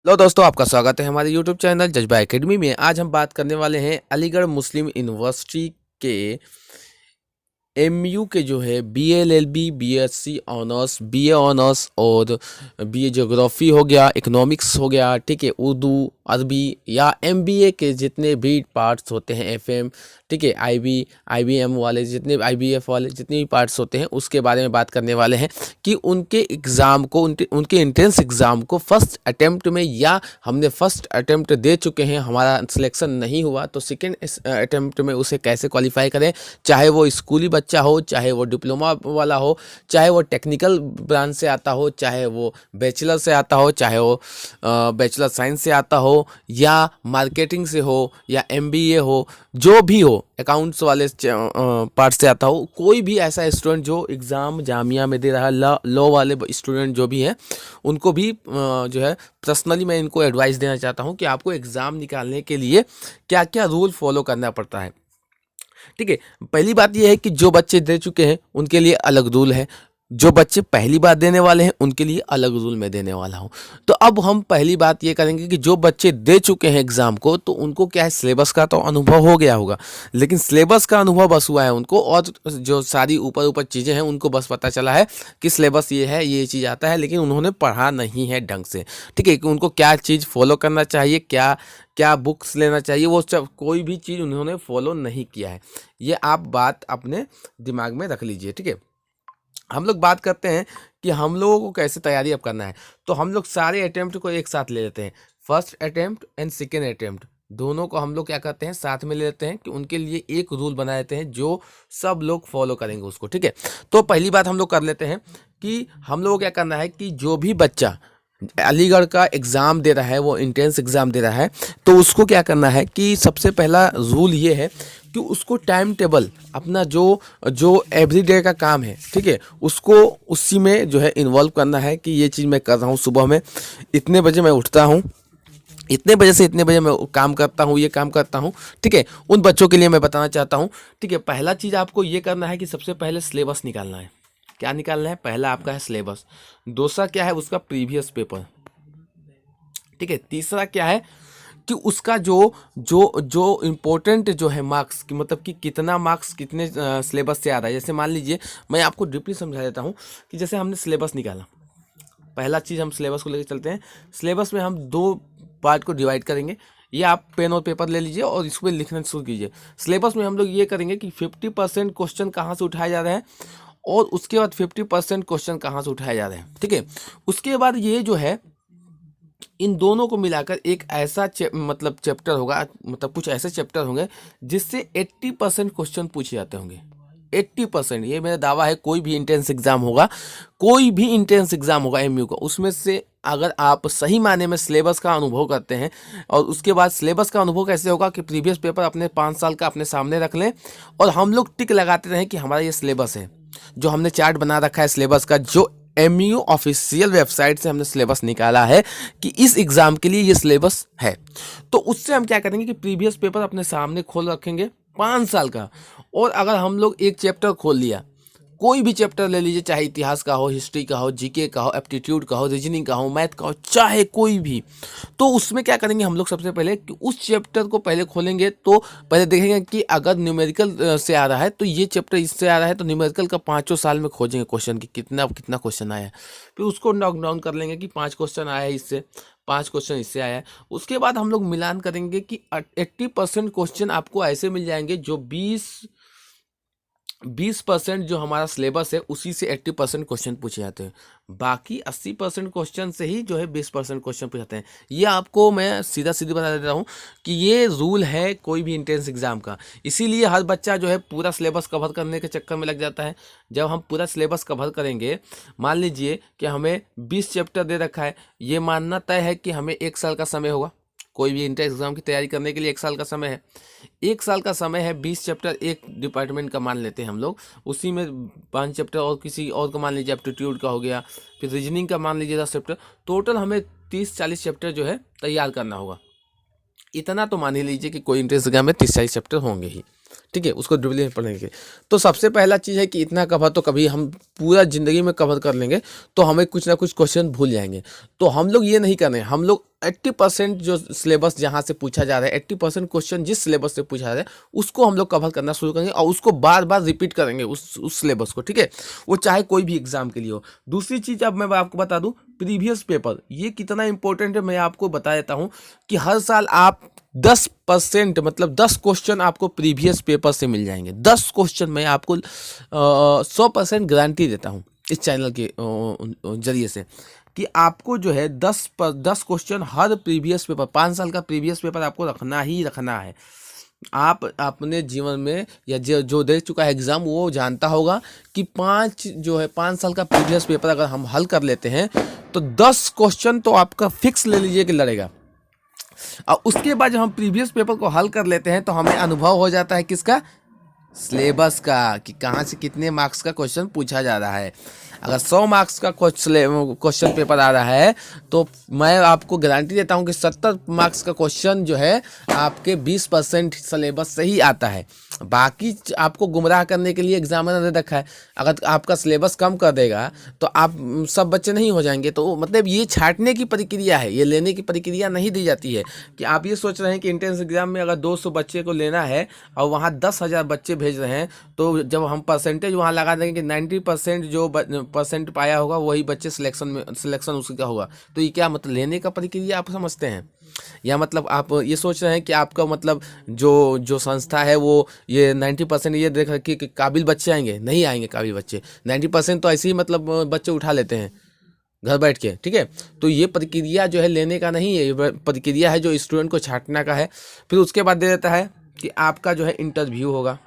Hello दोस्तों, आपका स्वागत है हमारे यूट्यूब चैनल जज्बा एकेडमी में। आज हम बात करने वाले हैं अलीगढ़ मुस्लिम यूनिवर्सिटी के एमयू के जो है BLLB, BSc honours, BA honours और बीए ज्योग्राफी हो गया, इकोनॉमिक्स हो गया, ठीक है, उर्दू, अरबी या एमबीए के जितने भी पार्ट्स होते हैं, एफएम, ठीक है, आईबीएम वाले जितने, आईबीएफ वाले जितने भी पार्ट्स होते हैं उसके बारे में बात करने वाले हैं कि उनके एग्ज़ाम को, उनके एंट्रेंस एग्ज़ाम को फर्स्ट अटेम्प्ट में, या हमने फर्स्ट अटेम्प्ट दे चुके हैं, हमारा सिलेक्शन नहीं हुआ तो सेकेंड अटेम्प्ट में उसे कैसे क्वालिफाई करें। चाहे वो स्कूली बच्चा हो, चाहे वो डिप्लोमा वाला हो, चाहे वो टेक्निकल ब्रांच से आता हो, चाहे वो बैचलर से आता हो, चाहे वो बैचलर साइंस से आता हो, या मार्केटिंग से हो, या एमबीए हो, जो भी हो, अकाउंट्स वाले पार्ट से आता हो, कोई भी ऐसा स्टूडेंट जो एग्ज़ाम जामिया में दे रहा है, लॉ वाले स्टूडेंट जो भी हैं, उनको भी जो है पर्सनली मैं इनको एडवाइस देना चाहता हूँ कि आपको एग्ज़ाम निकालने के लिए क्या क्या रूल फॉलो करना पड़ता है। ठीक है, पहली बात यह है कि जो बच्चे दे चुके हैं उनके लिए अलग रूल है, जो बच्चे पहली बार देने वाले हैं उनके लिए अलग रूल मैं देने वाला हूं। तो अब हम पहली बात ये करेंगे कि जो बच्चे दे चुके हैं एग्जाम को, तो उनको क्या है, सिलेबस का तो अनुभव हो गया होगा, लेकिन सिलेबस का अनुभव बस हुआ है उनको, और जो सारी ऊपर ऊपर चीज़ें हैं उनको बस पता चला है कि सिलेबस ये है, ये चीज़ आता है, लेकिन उन्होंने पढ़ा नहीं है ढंग से। ठीक है, कि उनको क्या चीज़ फॉलो करना चाहिए, क्या क्या बुक्स लेना चाहिए, वो सब कोई भी चीज़ उन्होंने फॉलो नहीं किया है। ये आप बात अपने दिमाग में रख लीजिए। ठीक है, हम लोग बात करते हैं कि हम लोगों को कैसे तैयारी अब करना है। तो हम लोग सारे अटेम्प्ट को एक साथ ले लेते हैं, first attempt and second attempt दोनों को हम लोग क्या करते हैं, साथ में ले लेते हैं कि उनके लिए एक रूल बना लेते हैं जो सब लोग फॉलो करेंगे उसको। ठीक है, तो पहली बात हम लोग कर लेते हैं कि हम लोगों को क्या करना है कि जो भी बच्चा अलीगढ़ का एग्ज़ाम दे रहा है, वो इंट्रेंस एग्ज़ाम दे रहा है, तो उसको क्या करना है कि सबसे पहला रूल ये है कि उसको टाइम टेबल अपना जो जो एवरीडे का काम है, ठीक है, उसको उसी में जो है इन्वॉल्व करना है कि ये चीज़ मैं कर रहा हूँ। सुबह में इतने बजे मैं उठता हूँ, इतने बजे से इतने बजे मैं काम करता हूँ, ये काम करता हूँ। ठीक है, उन बच्चों के लिए मैं बताना चाहता हूँ। ठीक है, पहला चीज़ आपको ये करना है कि सबसे पहले सिलेबस निकालना है। क्या निकालना है? पहला आपका है सिलेबस, दूसरा क्या है, उसका प्रीवियस पेपर। ठीक है, तीसरा क्या है कि उसका जो जो जो इम्पोर्टेंट जो है मार्क्स की, मतलब कि कितना मार्क्स कितने सिलेबस से आ रहा है। जैसे मान लीजिए, मैं आपको डीपली समझा देता हूँ कि जैसे हमने सिलेबस निकाला, पहला चीज़ हम सिलेबस को लेकर चलते हैं। सिलेबस में हम दो पार्ट को डिवाइड करेंगे। ये आप पेन और पेपर ले लीजिए और इसको लिखना शुरू कीजिए। सिलेबस में हम लोग ये करेंगे कि 50% क्वेश्चन कहाँ से उठाए जा रहे हैं, और उसके बाद 50% क्वेश्चन कहाँ से उठाए जा रहे हैं। ठीक है, उसके बाद ये जो है, इन दोनों को मिलाकर एक ऐसा मतलब चैप्टर होगा, मतलब कुछ ऐसे चैप्टर होंगे जिससे 80% क्वेश्चन पूछे जाते होंगे। 80%, ये मेरा दावा है। कोई भी इंट्रेंस एग्जाम होगा, कोई भी इंट्रेंस एग्जाम होगा एमयू का, उसमें से अगर आप सही माने में सिलेबस का अनुभव करते हैं, और उसके बाद सिलेबस का अनुभव कैसे होगा कि प्रीवियस पेपर अपने 5 साल का अपने सामने रख लें, और हम लोग टिक लगाते रहें कि हमारा ये सिलेबस है, जो हमने चार्ट बना रखा है सिलेबस का, जो एमयू ऑफिशियल वेबसाइट से हमने सिलेबस निकाला है कि इस एग्ज़ाम के लिए ये सिलेबस है। तो उससे हम क्या करेंगे कि प्रीवियस पेपर अपने सामने खोल रखेंगे 5 साल का, और अगर हम लोग एक चैप्टर खोल लिया, कोई भी चैप्टर ले लीजिए, चाहे इतिहास का हो, हिस्ट्री का हो, जीके का हो, एप्टीट्यूड का हो, रीजनिंग का हो, मैथ का हो, चाहे कोई भी, तो उसमें क्या करेंगे हम लोग, सबसे पहले कि उस चैप्टर को पहले खोलेंगे, तो पहले देखेंगे कि अगर न्यूमेरिकल से आ रहा है तो ये चैप्टर इससे आ रहा है, तो न्यूमेरिकल का 5 साल में खोजेंगे क्वेश्चन कि कितना कितना क्वेश्चन आया है। फिर उसको नॉक डाउन कर लेंगे कि 5 क्वेश्चन आया है इससे, 5 क्वेश्चन इससे आया है। उसके बाद हम लोग मिलान करेंगे कि 80% क्वेश्चन आपको ऐसे मिल जाएंगे जो 20% जो हमारा सिलेबस है उसी से 80% क्वेश्चन पूछे जाते हैं। बाकी 80% क्वेश्चन से ही जो है 20% क्वेश्चन पूछाते हैं। ये आपको मैं सीधा सीधी बता देता हूँ कि ये रूल है कोई भी इंट्रेंस एग्जाम का। इसीलिए हर बच्चा जो है पूरा सिलेबस कवर करने के चक्कर में लग जाता है। जब हम पूरा सिलेबस कवर करेंगे, मान लीजिए कि हमें 20 चैप्टर दे रखा है, ये मानना तय है कि हमें 1 साल का समय होगा। कोई भी इंटर एग्जाम की तैयारी करने के लिए 1 साल का समय है। 1 साल का समय है, 20 चैप्टर एक डिपार्टमेंट का मान लेते हैं हम लोग, उसी में 5 चैप्टर और किसी और का मान लीजिए, एप्टीट्यूड का हो गया, फिर रीजनिंग का मान लीजिए 10 चैप्टर, टोटल हमें 30-40 चैप्टर जो है तैयार करना होगा। इतना तो मान ही लीजिए कि कोई इंट्रेंस एग्जाम में 30-40 चैप्टर होंगे ही। ठीक है, उसको डिटेल में पढ़ेंगे। तो सबसे पहला चीज़ है कि इतना कवर तो कभी हम पूरा ज़िंदगी में कवर कर लेंगे तो हमें कुछ ना कुछ क्वेश्चन भूल जाएंगे। तो हम लोग ये नहीं कर रहे हैं, हम लोग 80% जो सिलेबस जहाँ से पूछा जा रहा है, 80% क्वेश्चन जिस सिलेबस से पूछा जा रहा है उसको हम लोग कवर करना शुरू करेंगे और उसको बार बार रिपीट करेंगे उस सिलेबस को, ठीक है, वो चाहे कोई भी एग्जाम के लिए हो। दूसरी चीज़ अब मैं आपको बता दूं, प्रीवियस पेपर ये कितना इंपॉर्टेंट है मैं आपको बता देता हूं कि हर साल आप 10% मतलब 10 क्वेश्चन आपको प्रीवियस पेपर से मिल जाएंगे। 10 क्वेश्चन मैं आपको 100% गारंटी देता हूं इस चैनल के जरिए से कि आपको जो है 10 क्वेश्चन हर प्रीवियस पेपर, 5 साल का प्रीवियस पेपर आपको रखना ही रखना है। आप अपने जीवन में या जो दे चुका है एग्ज़ाम वो जानता होगा कि 5 साल का प्रीवियस पेपर अगर हम हल कर लेते हैं तो 10 क्वेश्चन तो आपका फिक्स ले लीजिए कि लड़ेगा। और उसके बाद जब हम प्रीवियस पेपर को हल कर लेते हैं तो हमें अनुभव हो जाता है किसका, सिलेबस का, कि कहाँ से कितने मार्क्स का क्वेश्चन पूछा जा रहा है। अगर 100 मार्क्स का क्वेश्चन पेपर आ रहा है तो मैं आपको गारंटी देता हूँ कि 70 मार्क्स का क्वेश्चन जो है आपके 20% सिलेबस से ही आता है। बाकी आपको गुमराह करने के लिए एग्जामिनर ने रखा है। अगर आपका सिलेबस कम कर देगा तो आप सब बच्चे नहीं हो जाएंगे। तो मतलब ये छांटने की प्रक्रिया है, ये लेने की प्रक्रिया नहीं दी जाती है कि आप ये सोच रहे हैं कि एंट्रेंस एग्जाम में अगर 200 बच्चे को लेना है और वहाँ 10,000 बच्चे भेज रहे हैं तो जब हम परसेंटेज वहाँ लगा देंगे कि 90% जो परसेंट पाया होगा वही बच्चे सिलेक्शन उसका होगा, तो ये क्या मतलब लेने का प्रक्रिया आप समझते हैं? या मतलब आप ये सोच रहे हैं कि आपका मतलब जो संस्था है वो ये 90% ये देख रखी कि काबिल बच्चे आएंगे? नहीं आएंगे काबिल बच्चे, 90% तो ऐसे ही मतलब बच्चे उठा लेते हैं घर बैठ के, ठीक है। तो ये प्रक्रिया जो है लेने का नहीं है, ये प्रक्रिया है जो स्टूडेंट को छांटना का है। फिर उसके बाद दे देता है कि आपका जो है इंटरव्यू होगा।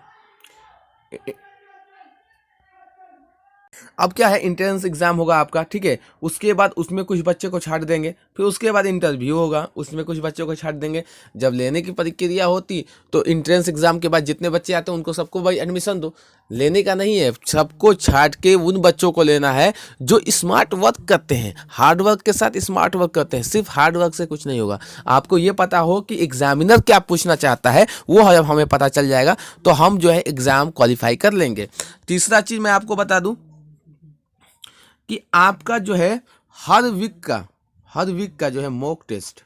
अब क्या है, एंट्रेंस एग्जाम होगा आपका, ठीक है। उसके बाद उसमें कुछ बच्चे को छांट देंगे, फिर उसके बाद इंटरव्यू होगा, उसमें कुछ बच्चों को छांट देंगे। जब लेने की प्रक्रिया होती तो एंट्रेंस एग्जाम के बाद जितने बच्चे आते हैं उनको सबको भाई एडमिशन दो। लेने का नहीं है, सबको छांट के उन बच्चों को लेना है जो स्मार्ट वर्क करते हैं, हार्ड वर्क के साथ स्मार्ट वर्क करते हैं। सिर्फ हार्ड वर्क से कुछ नहीं होगा। आपको ये पता हो कि एग्जामिनर क्या पूछना चाहता है, वो जब हमें पता चल जाएगा तो हम जो है एग्जाम क्वालिफाई कर लेंगे। तीसरा चीज़ मैं आपको बता दूं कि आपका जो है हर वीक का जो है मॉक टेस्ट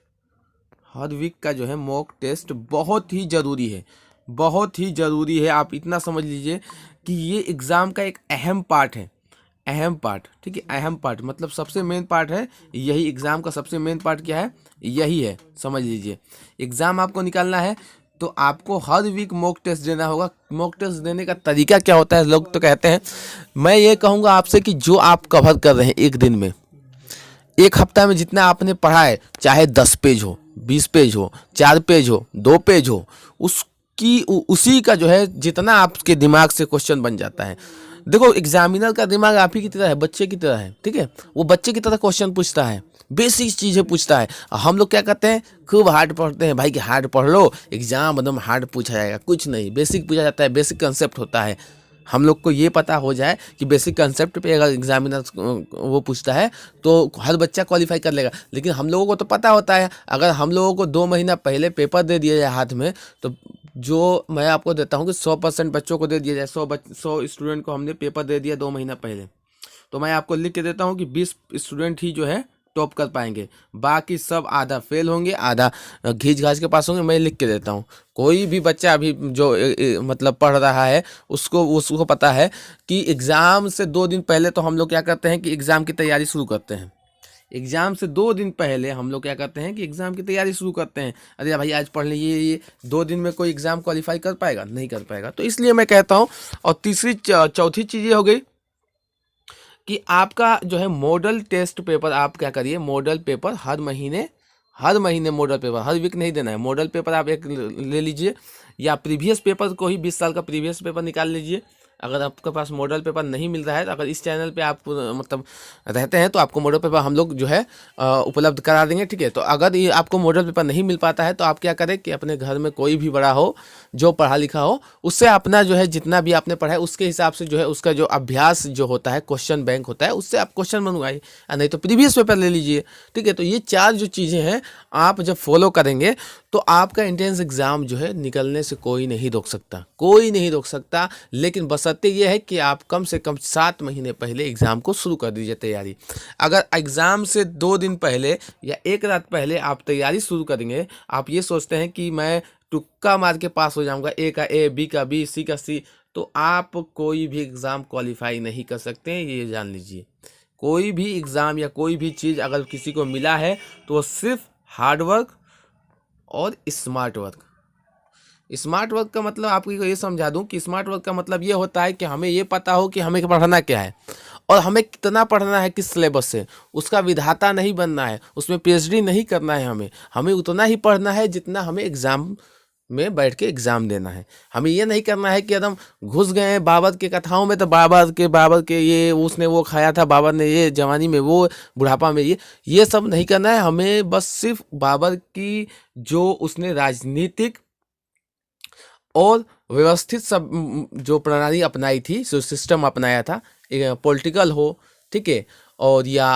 बहुत ही ज़रूरी है, बहुत ही ज़रूरी है। आप इतना समझ लीजिए कि ये एग्ज़ाम का एक अहम पार्ट है, ठीक है। अहम पार्ट मतलब सबसे मेन पार्ट है यही। एग्ज़ाम का सबसे मेन पार्ट क्या है, यही है, समझ लीजिए। एग्ज़ाम आपको निकालना है तो आपको हर वीक मॉक टेस्ट देना होगा। मॉक टेस्ट देने का तरीका क्या होता है, लोग तो कहते हैं, मैं ये कहूँगा आपसे कि जो आप कवर कर रहे हैं एक दिन में, एक हफ्ता में जितना आपने पढ़ा है, चाहे 10 पेज हो, 20 पेज हो, 4 पेज हो, 2 पेज हो, उसी का जो है जितना आपके दिमाग से क्वेश्चन बन जाता है। देखो एग्जामिनर का दिमाग आप ही की तरह है, बच्चे की तरह है, ठीक है। वो बच्चे की तरह क्वेश्चन पूछता है, बेसिक चीज़ें पूछता है। हम लोग क्या करते हैं, खूब हार्ड पढ़ते हैं भाई कि हार्ड पढ़ लो, एग्जाम एकदम हार्ड पूछा जाएगा। कुछ नहीं, बेसिक पूछा जाता है, बेसिक कंसेप्ट होता है। हम लोग को ये पता हो जाए कि बेसिक कंसेप्ट पे अगर एग्जामिनर वो पूछता है तो हर बच्चा क्वालिफाई कर लेगा। लेकिन हम लोगों को तो पता होता है, अगर हम लोगों को 2 महीना पहले पेपर दे दिया जाए हाथ में, तो जो मैं आपको देता हूँ कि 100% बच्चों को दे दिया जाए, 100 स्टूडेंट को हमने पेपर दे दिया 2 महीना पहले, तो मैं आपको लिख के देता हूँ कि 20 स्टूडेंट ही जो है टॉप कर पाएंगे, बाकी सब आधा फेल होंगे, आधा घींच घाच के पास होंगे। मैं लिख के देता हूँ। कोई भी बच्चा अभी जो मतलब पढ़ रहा है उसको पता है कि एग्ज़ाम से 2 दिन पहले तो हम लोग क्या करते हैं कि एग्ज़ाम की तैयारी शुरू करते हैं। एग्ज़ाम से 2 दिन पहले हम लोग क्या करते हैं कि एग्ज़ाम की तैयारी शुरू करते हैं। अरे भाई आज पढ़ लीजिए, ये 2 दिन में कोई एग्ज़ाम क्वालिफाई कर पाएगा? नहीं कर पाएगा। तो इसलिए मैं कहता हूँ। और चौथी चीज़ ये हो गई कि आपका जो है मॉडल टेस्ट पेपर, आप क्या करिए, मॉडल पेपर हर महीने मॉडल पेपर, हर वीक नहीं देना है। मॉडल पेपर आप एक ले लीजिए, या प्रीवियस पेपर को ही 20 साल का प्रीवियस पेपर निकाल लीजिए। अगर आपके पास मॉडल पेपर नहीं मिल रहा है, तो अगर इस चैनल पे आप मतलब रहते हैं तो आपको मॉडल पेपर हम लोग जो है उपलब्ध करा देंगे, ठीक है। तो अगर ये आपको मॉडल पेपर नहीं मिल पाता है तो आप क्या करें कि अपने घर में कोई भी बड़ा हो जो पढ़ा लिखा हो, उससे अपना जो है जितना भी आपने पढ़ा है उसके हिसाब से जो है उसका जो अभ्यास जो होता है, क्वेश्चन बैंक होता है, उससे आप क्वेश्चन बनवाइए, नहीं तो प्रीवियस पेपर ले लीजिए, ठीक है। तो ये 4 जो चीज़ें हैं आप जब फॉलो करेंगे तो आपका एंट्रेंस एग्ज़ाम जो है निकलने से कोई नहीं रोक सकता, कोई नहीं रोक सकता। लेकिन बशर्ते ये है कि आप कम से कम 7 महीने पहले एग्ज़ाम को शुरू कर दीजिए तैयारी। अगर एग्ज़ाम से 2 दिन पहले या 1 रात पहले आप तैयारी शुरू करेंगे, आप ये सोचते हैं कि मैं तुक्का मार के पास हो जाऊँगा, ए का ए, बी का बी, सी का सी, तो आप कोई भी एग्ज़ाम क्वालिफाई नहीं कर सकते हैं, ये जान लीजिए। कोई भी एग्ज़ाम या कोई भी चीज़ अगर किसी को मिला है तो वो सिर्फ हार्ड वर्क और स्मार्ट वर्क। स्मार्ट वर्क का मतलब आपको ये समझा दूं कि स्मार्ट वर्क का मतलब ये होता है कि हमें ये पता हो कि हमें पढ़ना क्या है और हमें कितना पढ़ना है, किस सिलेबस से। उसका विधाता नहीं बनना है, उसमें पीएचडी नहीं करना है, हमें उतना ही पढ़ना है जितना हमें एग्ज़ाम में बैठ के एग्ज़ाम देना है। हमें ये नहीं करना है कि एकदम घुस गए हैं बाबर के कथाओं में, तो बाबर के ये उसने वो खाया था, बाबर ने ये जवानी में, वो बुढ़ापा में ये सब नहीं करना है। हमें बस सिर्फ बाबर की जो उसने राजनीतिक और व्यवस्थित सब जो प्रणाली अपनाई थी, जो सिस्टम अपनाया था, पॉलिटिकल हो, ठीक है, और या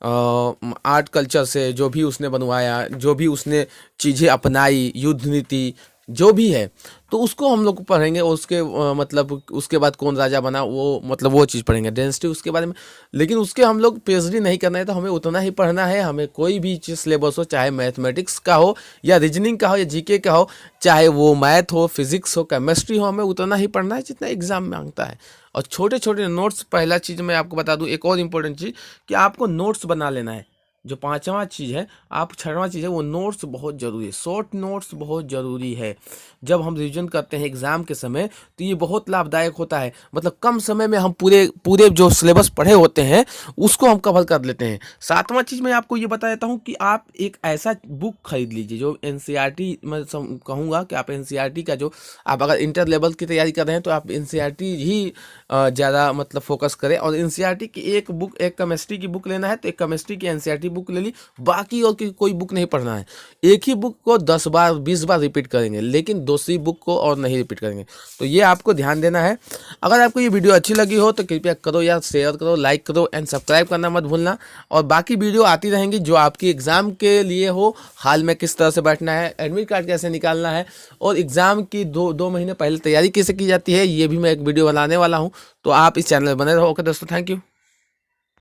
आर्ट कल्चर से जो भी उसने बनवाया, जो भी उसने चीज़ें अपनाई, युद्ध नीति जो भी है, तो उसको हम लोग पढ़ेंगे। और उसके मतलब उसके बाद कौन राजा बना, वो मतलब वो चीज़ पढ़ेंगे, डेंसिटी उसके बारे में। लेकिन उसके हम लोग पीएचडी नहीं करना है, तो हमें उतना ही पढ़ना है। हमें कोई भी चीज़ सिलेबस हो, चाहे मैथमेटिक्स का हो या रीजनिंग का हो या जीके का हो, चाहे वो मैथ हो, फिजिक्स हो, केमिस्ट्री हो, हमें उतना ही पढ़ना है जितना एग्जाम मांगता है। और छोटे छोटे नोट्स, पहला चीज़ मैं आपको बता दूं, एक और इम्पोर्टेंट चीज़ कि आपको नोट्स बना लेना है। जो 5वां चीज़ है, आप 6वां चीज़ है, वो नोट्स बहुत ज़रूरी है। शॉर्ट नोट्स बहुत ज़रूरी है। जब हम रिवीजन करते हैं एग्ज़ाम के समय, तो ये बहुत लाभदायक होता है। मतलब कम समय में हम पूरे पूरे जो सिलेबस पढ़े होते हैं उसको हम कवर कर लेते हैं। 7वां चीज़ मैं आपको ये बता देता हूँ कि आप एक ऐसा बुक खरीद लीजिए जो एनसीईआरटी, मैं कहूँगा कि आप एनसीईआरटी का, जो आप अगर इंटर लेवल की तैयारी कर रहे हैं तो आप एनसीईआरटी ही ज़्यादा मतलब फोकस करें। और एनसीईआरटी की एक बुक, एक केमिस्ट्री की बुक लेना है तो एक केमिस्ट्री की एनसीईआरटी बुक ले ली, बाकी और कोई बुक नहीं पढ़ना है। एक ही बुक को 10 बार 20 बार रिपीट करेंगे, लेकिन दूसरी बुक को और नहीं रिपीट करेंगे। तो ये आपको ध्यान देना है। अगर आपको ये वीडियो अच्छी लगी हो तो कृपया करो यार, शेयर करो, लाइक करो एंड सब्सक्राइब करना मत भूलना। और बाकी वीडियो आती रहेंगी जो आपकी एग्ज़ाम के लिए हो, हाल में किस तरह से बैठना है, एडमिट कार्ड कैसे निकालना है, और एग्ज़ाम की दो महीने पहले तैयारी कैसे की जाती है, ये भी मैं एक वीडियो बनाने वाला हूँ। तो आप इस चैनल में बने रहो। ओके दोस्तों, थैंक यू।